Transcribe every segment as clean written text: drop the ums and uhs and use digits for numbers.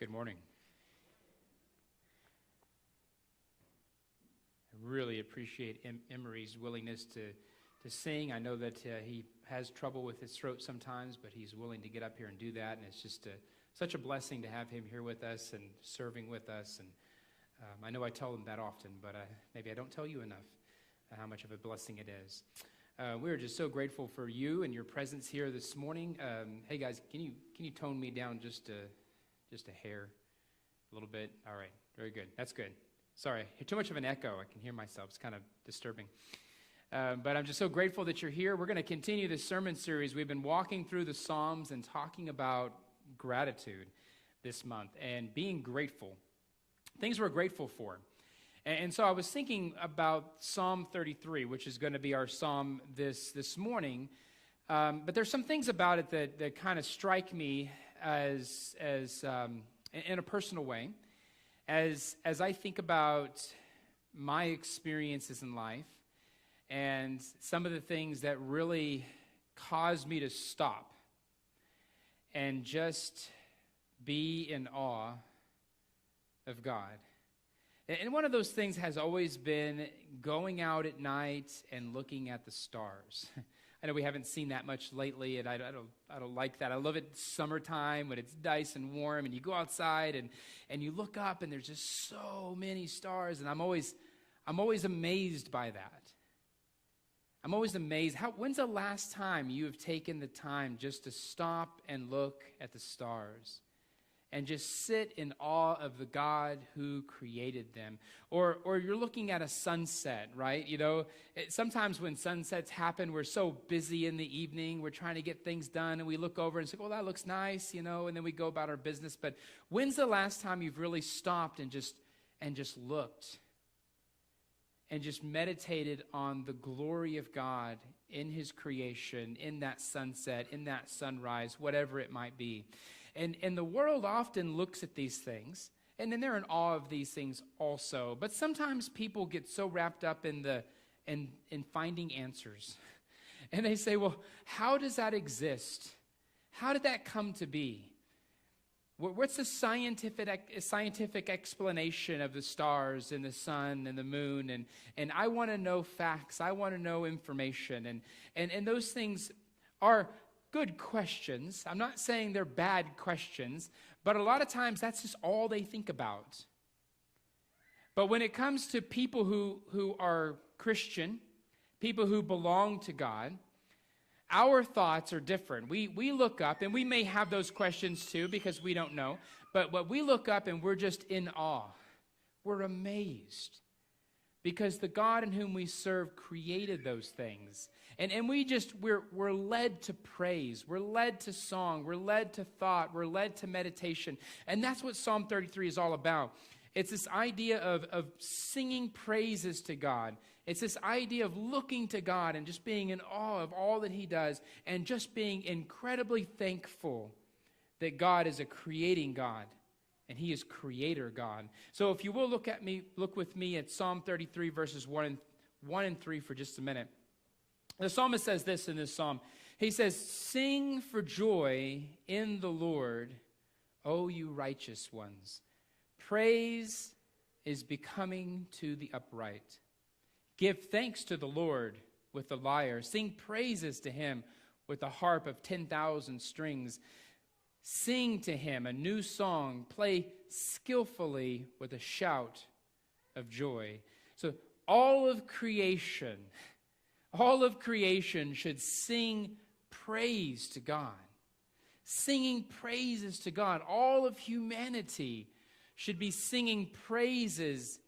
Good morning. I really appreciate Emery's willingness to sing. I know that he has trouble with his throat sometimes, but he's willing to get up here and do that, and it's just such a blessing to have him here with us and serving with us. And I know I tell him that often, but maybe I don't tell you enough how much of a blessing it is. We're just so grateful for you and your presence here this morning. Hey guys, can you tone me down just a hair, a little bit? All right, very good. That's good. Sorry, too much of an echo. I can hear myself. It's kind of disturbing. But I'm just so grateful that you're here. We're going to continue this sermon series. We've been walking through the Psalms and talking about gratitude this month and being grateful. Things we're grateful for. And so I was thinking about Psalm 33, which is going to be our psalm this morning. But there's some things about it that kind of strike me as in a personal way. As I think about my experiences in life and some of the things that really caused me to stop and just be in awe of God. And one of those things has always been going out at night and looking at the stars. I know we haven't seen that much lately, and I don't like that. I love it summertime when it's nice and warm, and you go outside and you look up, and there's just so many stars, and I'm always amazed by that. I'm always amazed. When's the last time you have taken the time just to stop and look at the stars and just sit in awe of the God who created them? Or you're looking at a sunset, right? You know, sometimes when sunsets happen, we're so busy in the evening, we're trying to get things done, and we look over and say, well, that looks nice, you know, and then we go about our business. But when's the last time you've really stopped and just looked and just meditated on the glory of God in His creation, in that sunset, in that sunrise, whatever it might be? And the world often looks at these things, and then they're in awe of these things also. But sometimes people get so wrapped up in finding answers. And they say, well, how does that exist? How did that come to be? What's the scientific explanation of the stars and the sun and the moon? And I want to know facts. I want to know information. And those things are good questions. I'm not saying they're bad questions, but a lot of times that's just all they think about. But when it comes to people who are Christian, people who belong to God, our thoughts are different. We look up, and we may have those questions too because we don't know, but what we look up and we're just in awe. We're amazed because the God in whom we serve created those things. And we're led to praise. We're led to song. We're led to thought. We're led to meditation. And that's what Psalm 33 is all about. It's this idea of singing praises to God. It's this idea of looking to God and just being in awe of all that He does and just being incredibly thankful that God is a creating God and He is creator God. So if you will look with me at Psalm 33 verses 1 and 3 for just a minute. The psalmist says this in this psalm. He says, "Sing for joy in the Lord, O you righteous ones. Praise is becoming to the upright. Give thanks to the Lord with the lyre. Sing praises to Him with the harp of 10,000 strings. Sing to Him a new song. Play skillfully with a shout of joy." So all of creation should sing praise to God. Singing praises to God. All of humanity should be singing praises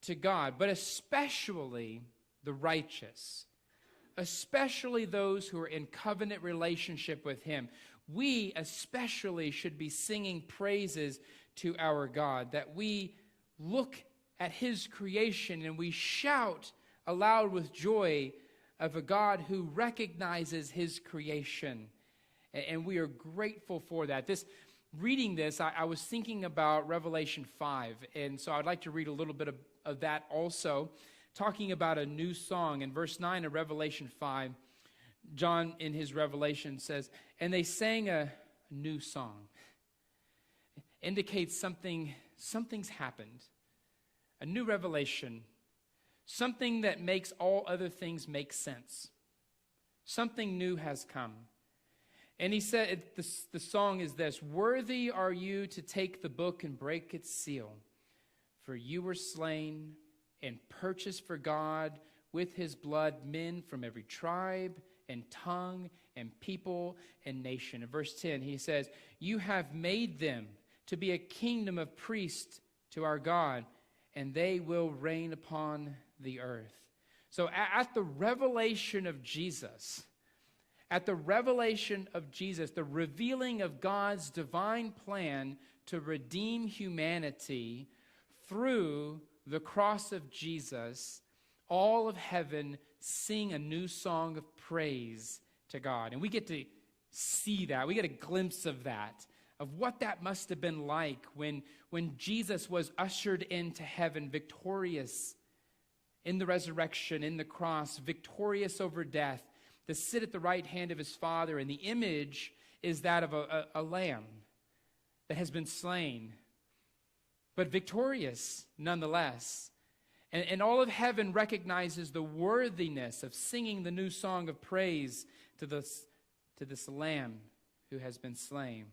to God, but especially the righteous, especially those who are in covenant relationship with Him. We especially should be singing praises to our God, that we look at His creation and we shout aloud with joy of a God who recognizes His creation. And we are grateful for that. Reading this, I was thinking about Revelation 5, and so I'd like to read a little bit of that also, talking about a new song. In verse 9 of Revelation 5, John in his Revelation says, "And they sang a new song." indicates something's happened. A new revelation. Something that makes all other things make sense. Something new has come. And he said, the song is this: "Worthy are you to take the book and break its seal, for you were slain and purchased for God with his blood men from every tribe and tongue and people and nation." In verse 10, he says, "You have made them to be a kingdom of priests to our God, and they will reign upon the earth." So at the revelation of Jesus, the revealing of God's divine plan to redeem humanity through the cross of Jesus, all of heaven sing a new song of praise to God. And we get to see that. We get a glimpse of that, of what that must have been like when Jesus was ushered into heaven, victorious in the resurrection, in the cross, victorious over death, to sit at the right hand of his Father. And the image is that of a lamb that has been slain, but victorious nonetheless. And all of heaven recognizes the worthiness of singing the new song of praise to this lamb who has been slain.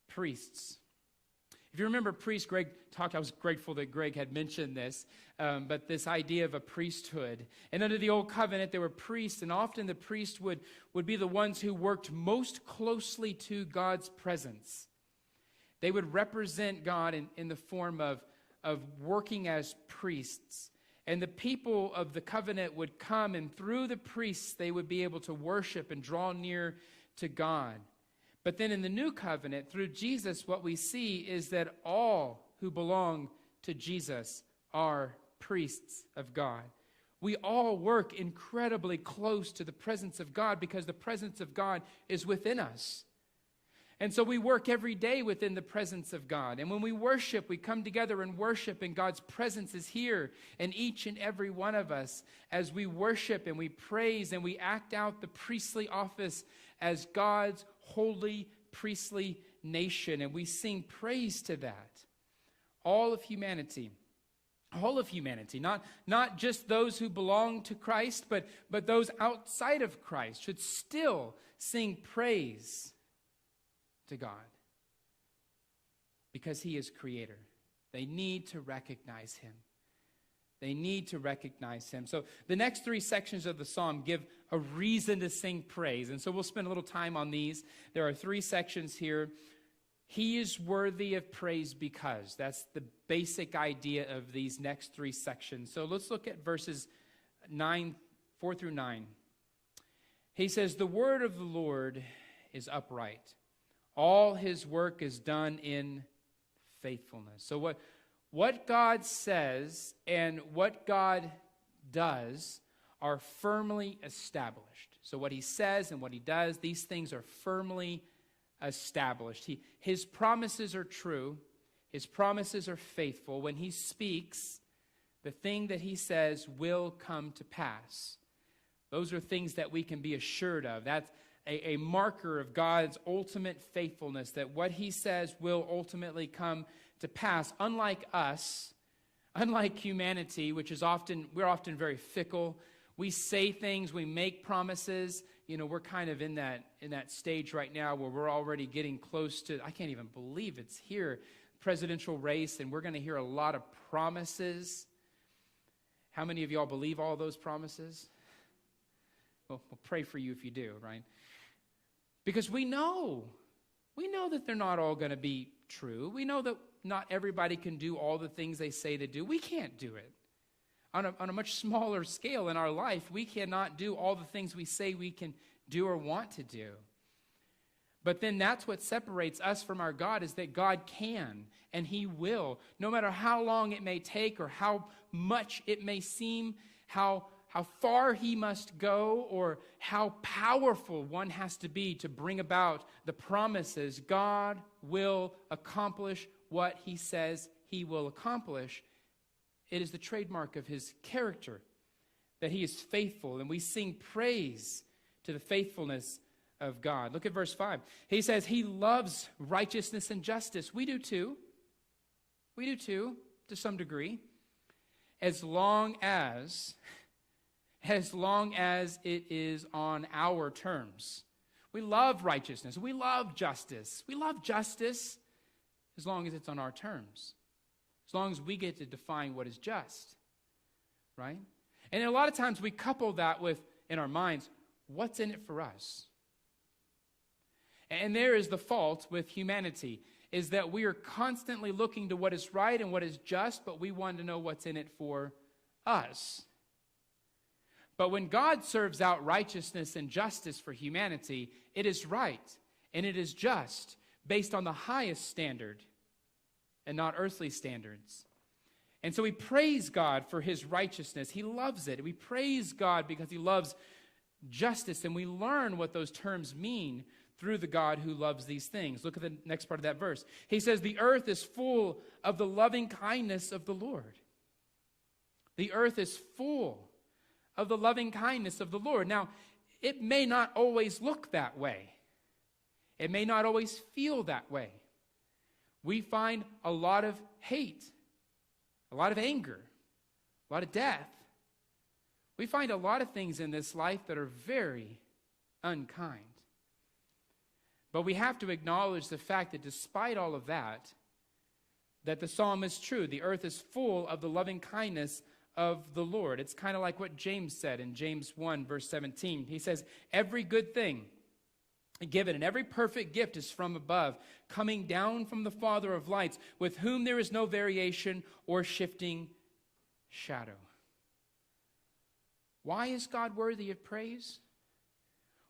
Priests. If you remember priests, Greg talked, I was grateful that Greg had mentioned this, but this idea of a priesthood. And under the old covenant, there were priests, and often the priests would be the ones who worked most closely to God's presence. They would represent God in the form of working as priests. And the people of the covenant would come, and through the priests, they would be able to worship and draw near to God. But then in the new covenant, through Jesus, what we see is that all who belong to Jesus are priests of God. We all work incredibly close to the presence of God because the presence of God is within us. And so we work every day within the presence of God. And when we worship, we come together and worship, and God's presence is here in each and every one of us as we worship and we praise and we act out the priestly office as God's holy priestly nation. And we sing praise to that. All of humanity, not just those who belong to Christ, but those outside of Christ should still sing praise to God because he is creator. They need to recognize him. So the next three sections of the psalm give a reason to sing praise. And so we'll spend a little time on these. There are three sections here. He is worthy of praise because. That's the basic idea of these next three sections. So let's look at verses 4 through 9. He says, "The word of the Lord is upright. All his work is done in faithfulness." So what God says and what God does are firmly established. So what he says and what he does, these things are firmly established. His promises are true. His promises are faithful. When he speaks, the thing that he says will come to pass. Those are things that we can be assured of. That's a marker of God's ultimate faithfulness, that what he says will ultimately come to pass. Unlike us, unlike humanity, which is we're often very fickle. We say things, we make promises. You know, we're kind of in that stage right now where we're already getting close to, I can't even believe it's here, presidential race, and we're going to hear a lot of promises. How many of y'all believe all those promises? Well, we'll pray for you if you do, right? Because we know that they're not all going to be true. We know that not everybody can do all the things they say to do. We can't do it. On a much smaller scale in our life, we cannot do all the things we say we can do or want to do. But then that's what separates us from our God, is that God can and he will. No matter how long it may take or how much it may seem, how far he must go, or how powerful one has to be to bring about the promises, God will accomplish what he says he will accomplish. It is the trademark of his character that he is faithful, and we sing praise to the faithfulness of God. Look at verse 5. He says he loves righteousness and justice. We do too. We do too, to some degree. As long as it is on our terms. We love righteousness. We love justice. We love justice as long as it's on our terms. As long as we get to define what is just. Right? And a lot of times we couple that with, in our minds, what's in it for us? And there is the fault with humanity, is that we are constantly looking to what is right and what is just, but we want to know what's in it for us. But when God serves out righteousness and justice for humanity, it is right and it is just, based on the highest standard and not earthly standards. And so we praise God for his righteousness. He loves it. We praise God because he loves justice, and we learn what those terms mean through the God who loves these things. Look at the next part of that verse. He says, the earth is full of the loving kindness of the Lord. The earth is full of the loving kindness of the Lord. Now, it may not always look that way. It may not always feel that way. We find a lot of hate, a lot of anger, a lot of death. We find a lot of things in this life that are very unkind. But we have to acknowledge the fact that despite all of that, that the psalm is true. The earth is full of the loving kindness of the Lord. It's kind of like what James said in James 1, verse 17. He says, every good thing given and every perfect gift is from above, coming down from the Father of lights, with whom there is no variation or shifting shadow. Why is God worthy of praise?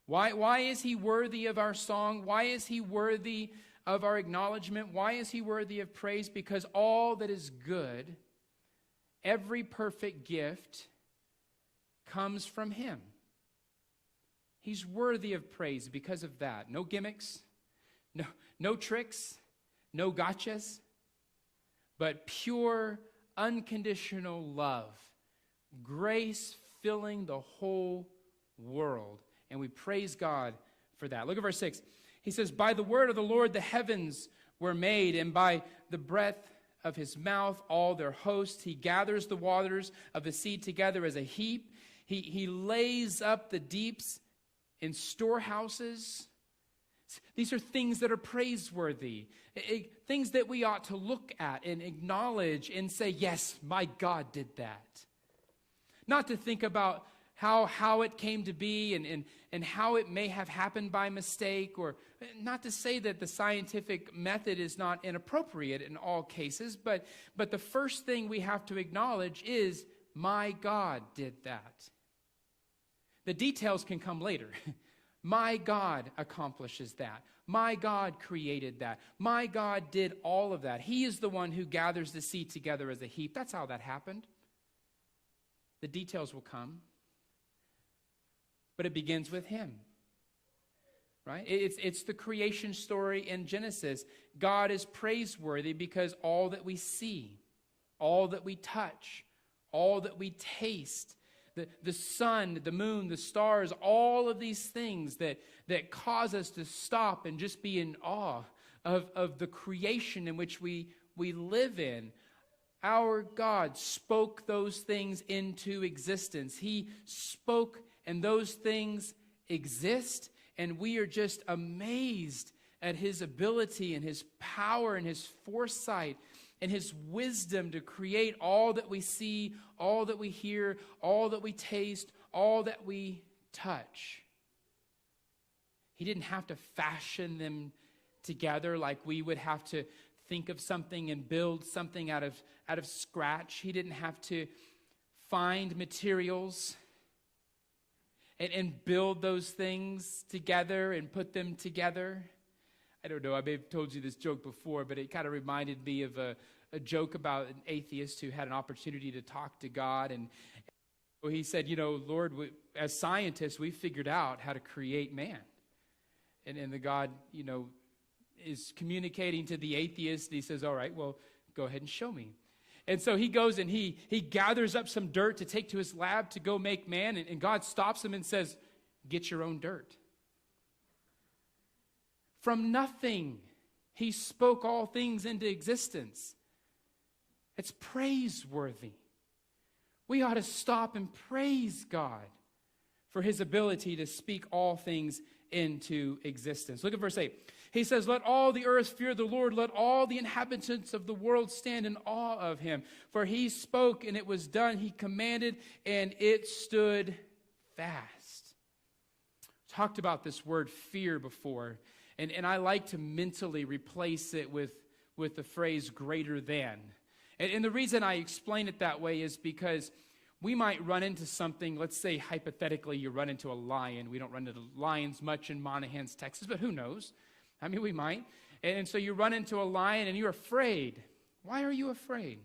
Why is he worthy of our song? Why is he worthy of our acknowledgement? Why is he worthy of praise? Because all that is good, every perfect gift, comes from him. He's worthy of praise because of that. No gimmicks, no tricks, no gotchas, but pure, unconditional love, grace filling the whole world. And we praise God for that. Look at verse 6. He says, by the word of the Lord the heavens were made, and by the breath of his mouth all their hosts. He gathers the waters of the sea together as a heap. He lays up the deeps in storehouses. These are things that are praiseworthy, things that we ought to look at and acknowledge and say, yes, my God did that. Not to think about how it came to be and how it may have happened by mistake, or not to say that the scientific method is not inappropriate in all cases, but the first thing we have to acknowledge is, my God did that. The details can come later. My God accomplishes that. My God created that. My God did all of that. He is the one who gathers the sea together as a heap. That's how that happened. The details will come. But it begins with him. Right? It's the creation story in Genesis. God is praiseworthy because all that we see, all that we touch, all that we taste, the sun, the moon, the stars, all of these things that cause us to stop and just be in awe of the creation in which we live in. Our God spoke those things into existence. He spoke, and those things exist, and we are just amazed at his ability and his power and his foresight and his wisdom to create all that we see, all that we hear, all that we taste, all that we touch. He didn't have to fashion them together like we would have to think of something and build something out of scratch. He didn't have to find materials and build those things together and put them together. I don't know, I may have told you this joke before, but it kind of reminded me of a joke about an atheist who had an opportunity to talk to God. And he said, Lord, as scientists, we figured out how to create man. And the God, is communicating to the atheist. And he says, all right, well, go ahead and show me. And so he goes and he gathers up some dirt to take to his lab to go make man. And God stops him and says, get your own dirt. From nothing, he spoke all things into existence. It's praiseworthy. We ought to stop and praise God for his ability to speak all things into existence. Look at verse 8. He says, let all the earth fear the Lord. Let all the inhabitants of the world stand in awe of him. For he spoke and it was done. He commanded and it stood fast. Talked about this word fear before. And I like to mentally replace it with the phrase greater than. And the reason I explain it that way is because we might run into something. Let's say hypothetically you run into a lion. We don't run into lions much in Monahans, Texas, but who knows? I mean, we might. And so you run into a lion and you're afraid. Why are you afraid?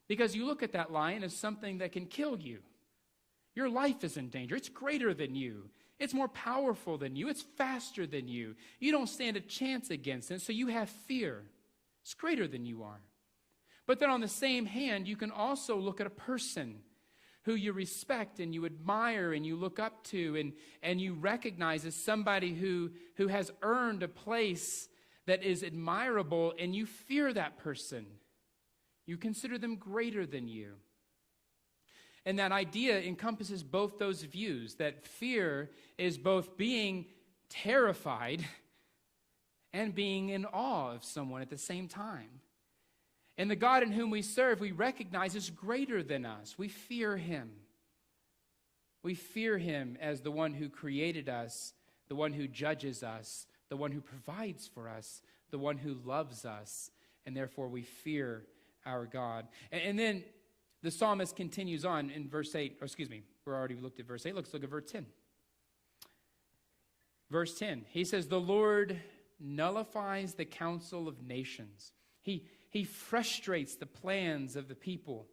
Because you look at that lion as something that can kill you. Your life is in danger. It's greater than you. It's more powerful than you. It's faster than you. You don't stand a chance against it, so you have fear. It's greater than you are. But then on the same hand, you can also look at a person who you respect and you admire and you look up to and you recognize as somebody who has earned a place that is admirable, and you fear that person. You consider them greater than you. And that idea encompasses both those views, that fear is both being terrified and being in awe of someone at the same time. And the God in whom we serve, we recognize is greater than us. We fear him. We fear him as the one who created us, the one who judges us, the one who provides for us, the one who loves us, and therefore we fear our God. And then the psalmist continues on in verse 8, we already looked at verse 8. Let's look at verse 10. Verse 10, he says, the Lord nullifies the counsel of nations. He frustrates the plans of the people.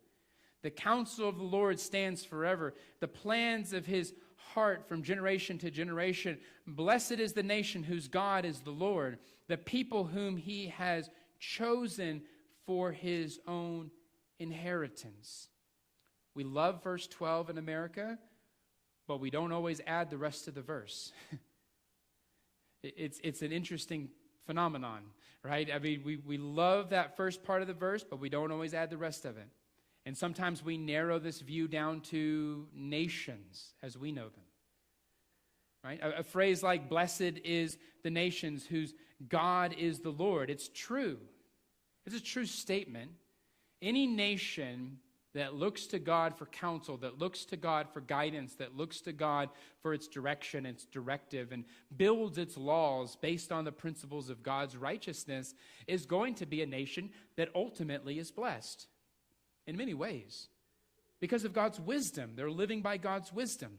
The counsel of the Lord stands forever. The plans of his heart from generation to generation. Blessed is the nation whose God is the Lord, the people whom he has chosen for his own inheritance. We love verse 12 in America, but we don't always add the rest of the verse. It's an interesting phenomenon, right? I mean, we love that first part of the verse, but we don't always add the rest of it. And sometimes we narrow this view down to nations as we know them, right? A phrase like, blessed is the nations whose God is the Lord. It's true. It's a true statement. Any nation that looks to God for counsel, that looks to God for guidance, that looks to God for its direction, its directive, and builds its laws based on the principles of God's righteousness is going to be a nation that ultimately is blessed in many ways because of God's wisdom. They're living by God's wisdom.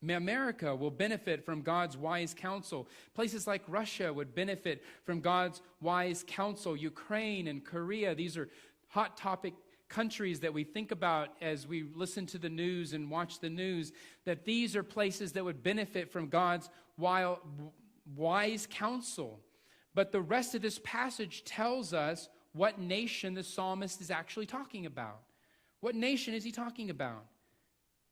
America will benefit from God's wise counsel. Places like Russia would benefit from God's wise counsel. Ukraine and Korea, these are hot topic countries that we think about as we listen to the news and watch the news, that these are places that would benefit from God's wise counsel. But the rest of this passage tells us what nation the psalmist is actually talking about. What nation is he talking about?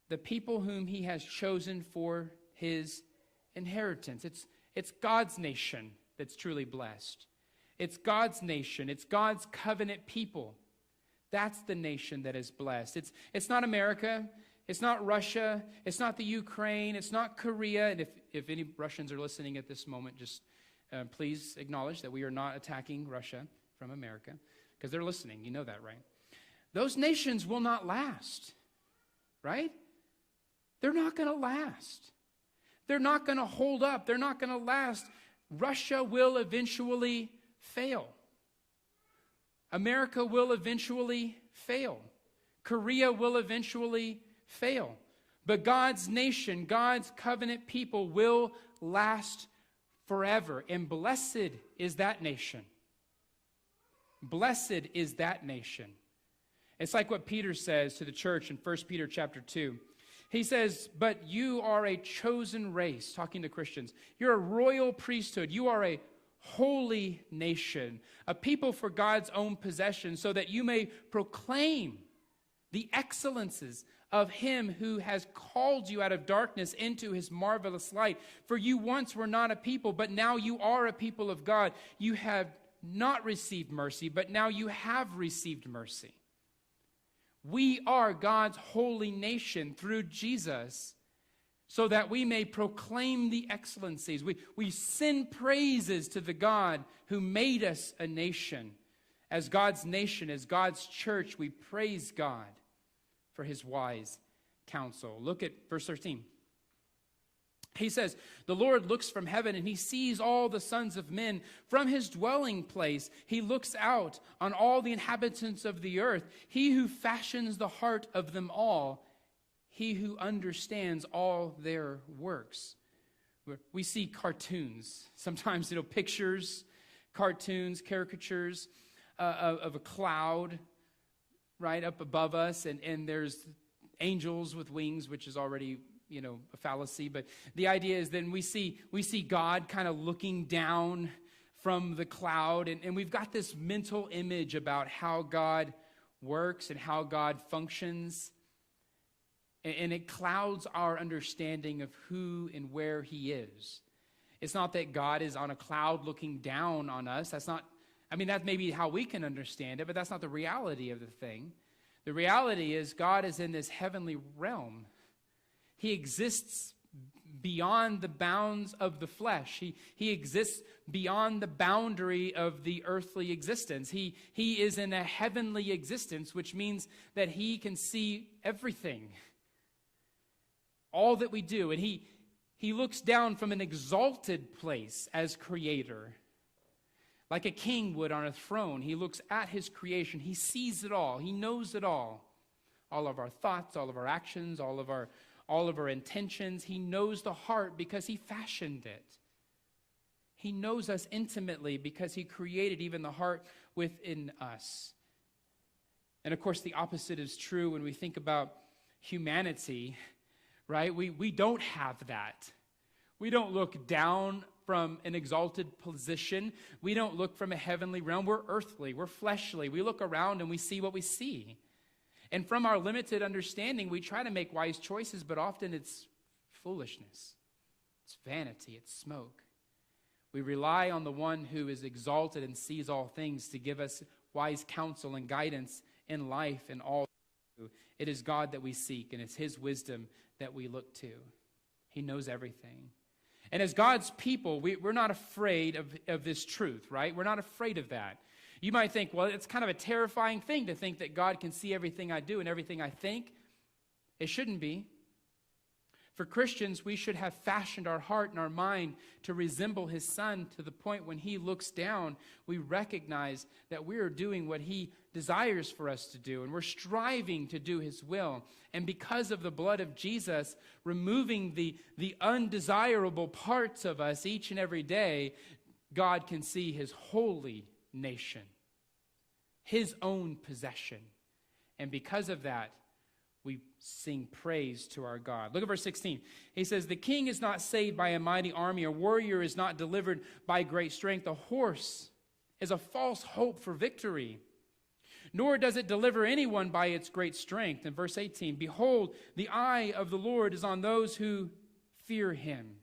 The people whom he has chosen for his inheritance. It's God's nation that's truly blessed. It's God's nation. It's God's covenant people. That's the nation that is blessed. It's not America. It's not Russia. It's not the Ukraine. It's not Korea. And if any Russians are listening at this moment, just please acknowledge that we are not attacking Russia from America, because they're listening. You know that, right? Those nations will not last, right? They're not going to last. They're not going to hold up. They're not going to last. Russia will eventually fail. America will eventually fail. Korea will eventually fail. But God's nation, God's covenant people will last forever. And blessed is that nation. Blessed is that nation. It's like what Peter says to the church in 1 Peter chapter 2. He says, but you are a chosen race, talking to Christians. You're a royal priesthood. You are a holy nation, a people for God's own possession, so that you may proclaim the excellences of him who has called you out of darkness into his marvelous light. For you once were not a people, but now you are a people of God. You have not received mercy, but now you have received mercy. We are God's holy nation through Jesus, so that we may proclaim the excellencies. We sing praises to the God who made us a nation. As God's nation, as God's church, we praise God for his wise counsel. Look at verse 13. He says, the Lord looks from heaven and he sees all the sons of men. From his dwelling place, he looks out on all the inhabitants of the earth. He who fashions the heart of them all, he who understands all their works. We see cartoons, sometimes, pictures, cartoons, caricatures of a cloud right up above us, and there's angels with wings, which is already a fallacy. But the idea is then we see God kind of looking down from the cloud, and we've got this mental image about how God works and how God functions, and it clouds our understanding of who and where he is. It's not that God is on a cloud looking down on us. That's may be how we can understand it, but that's not the reality of the thing. The reality is God is in this heavenly realm. He exists beyond the bounds of the flesh. He exists beyond the boundary of the earthly existence. He is in a heavenly existence, which means that he can see everything, all that we do. And he looks down from an exalted place as creator, like a king would on a throne. He looks at his creation. He sees it all. He knows it all of our thoughts, all of our actions, all of our intentions. He knows the heart because he fashioned it. He knows us intimately because he created even the heart within us. And of course, the opposite is true when we think about humanity, right? We don't have that. We don't look down from an exalted position. We don't look from a heavenly realm. We're earthly. We're fleshly. We look around and we see what we see. And from our limited understanding, we try to make wise choices, but often it's foolishness. It's vanity. It's smoke. We rely on the one who is exalted and sees all things to give us wise counsel and guidance in life and all. It is God that we seek, and it's his wisdom that we look to. He knows everything. And as God's people, we're not afraid of this truth, right? We're not afraid of that. You might think, well, it's kind of a terrifying thing to think that God can see everything I do and everything I think. It shouldn't be. For Christians, we should have fashioned our heart and our mind to resemble his Son to the point when he looks down, we recognize that we are doing what he desires for us to do, and we're striving to do his will. And because of the blood of Jesus, removing the undesirable parts of us each and every day, God can see his holy nation, his own possession. And because of that, we sing praise to our God. Look at verse 16. He says, the king is not saved by a mighty army. A warrior is not delivered by great strength. A horse is a false hope for victory, nor does it deliver anyone by its great strength. In verse 18, behold, the eye of the Lord is on those who fear him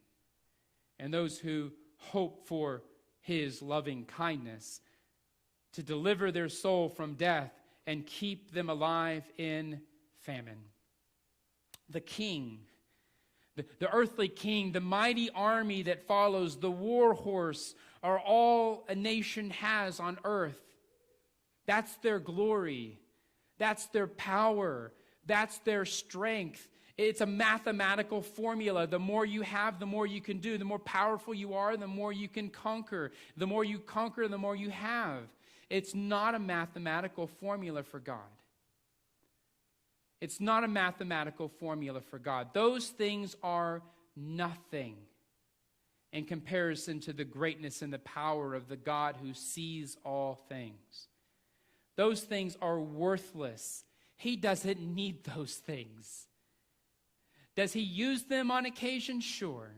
and those who hope for his loving kindness, to deliver their soul from death and keep them alive in famine. The king, the earthly king, the mighty army that follows, the war horse, are all a nation has on earth. That's their glory. That's their power. That's their strength. It's a mathematical formula. The more you have, the more you can do. The more powerful you are, the more you can conquer. The more you conquer, the more you have. It's not a mathematical formula for God. It's not a mathematical formula for God. Those things are nothing in comparison to the greatness and the power of the God who sees all things. Those things are worthless. He doesn't need those things. Does he use them on occasion? Sure.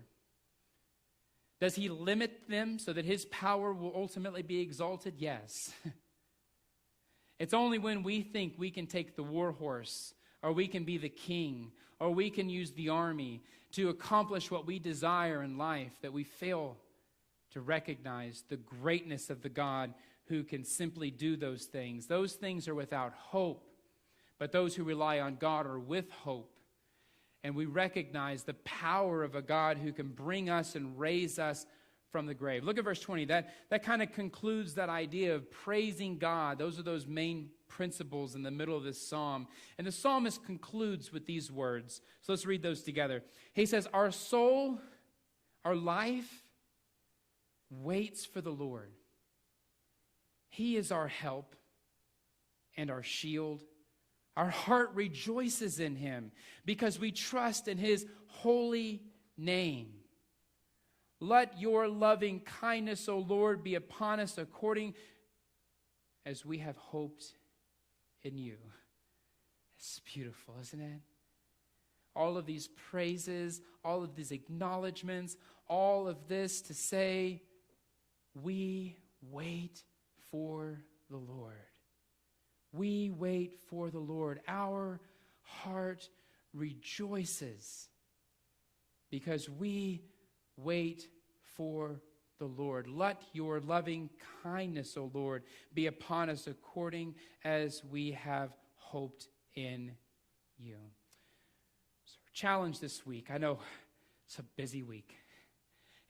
Does he limit them so that his power will ultimately be exalted? Yes. It's only when we think we can take the war horse or we can be the king, or we can use the army to accomplish what we desire in life, that we fail to recognize the greatness of the God who can simply do those things. Those things are without hope, but those who rely on God are with hope. And we recognize the power of a God who can bring us and raise us from the grave. Look at verse 20. That kind of concludes that idea of praising God. Those are those main principles in the middle of this psalm. And the psalmist concludes with these words. So let's read those together. He says, our soul, our life, waits for the Lord. He is our help and our shield. Our heart rejoices in him because we trust in his holy name. Let your loving kindness, O Lord, be upon us according as we have hoped in you. It's beautiful, isn't it? All of these praises, all of these acknowledgments, all of this to say, we wait for the Lord. We wait for the Lord. Our heart rejoices because we wait for the Lord. Let your loving kindness, O Lord, be upon us according as we have hoped in you. So our challenge this week, I know it's a busy week.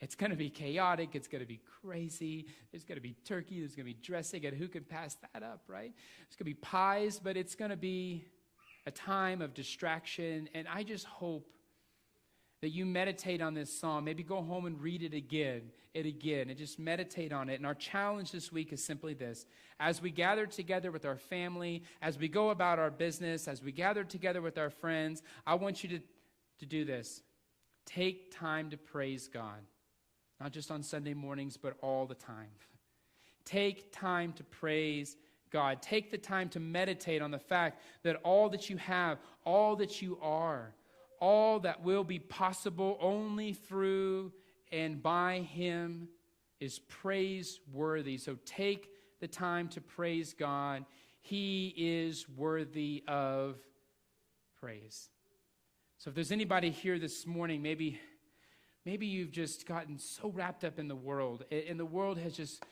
It's going to be chaotic. It's going to be crazy. There's going to be turkey. There's going to be dressing. And who can pass that up, right? There's going to be pies, but it's going to be a time of distraction. And I just hope that you meditate on this psalm. Maybe go home and read it again and just meditate on it. And our challenge this week is simply this. As we gather together with our family, as we go about our business, as we gather together with our friends, I want you to do this. Take time to praise God. Not just on Sunday mornings, but all the time. Take time to praise God. Take the time to meditate on the fact that all that you have, all that you are, all that will be possible only through and by him is praiseworthy. So take the time to praise God. He is worthy of praise. So if there's anybody here this morning, maybe you've just gotten so wrapped up in the world, and the world has just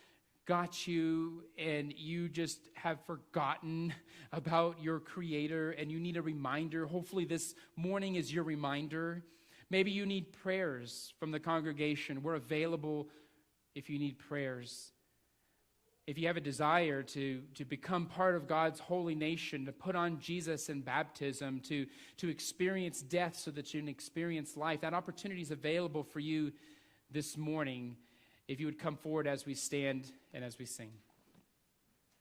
got you, and you just have forgotten about your Creator, and you need a reminder. Hopefully this morning is your reminder. Maybe you need prayers from the congregation. We're available if you need prayers. If you have a desire to become part of God's holy nation, to put on Jesus in baptism, to experience death so that you can experience life, that opportunity is available for you this morning if you would come forward as we stand and as we sing.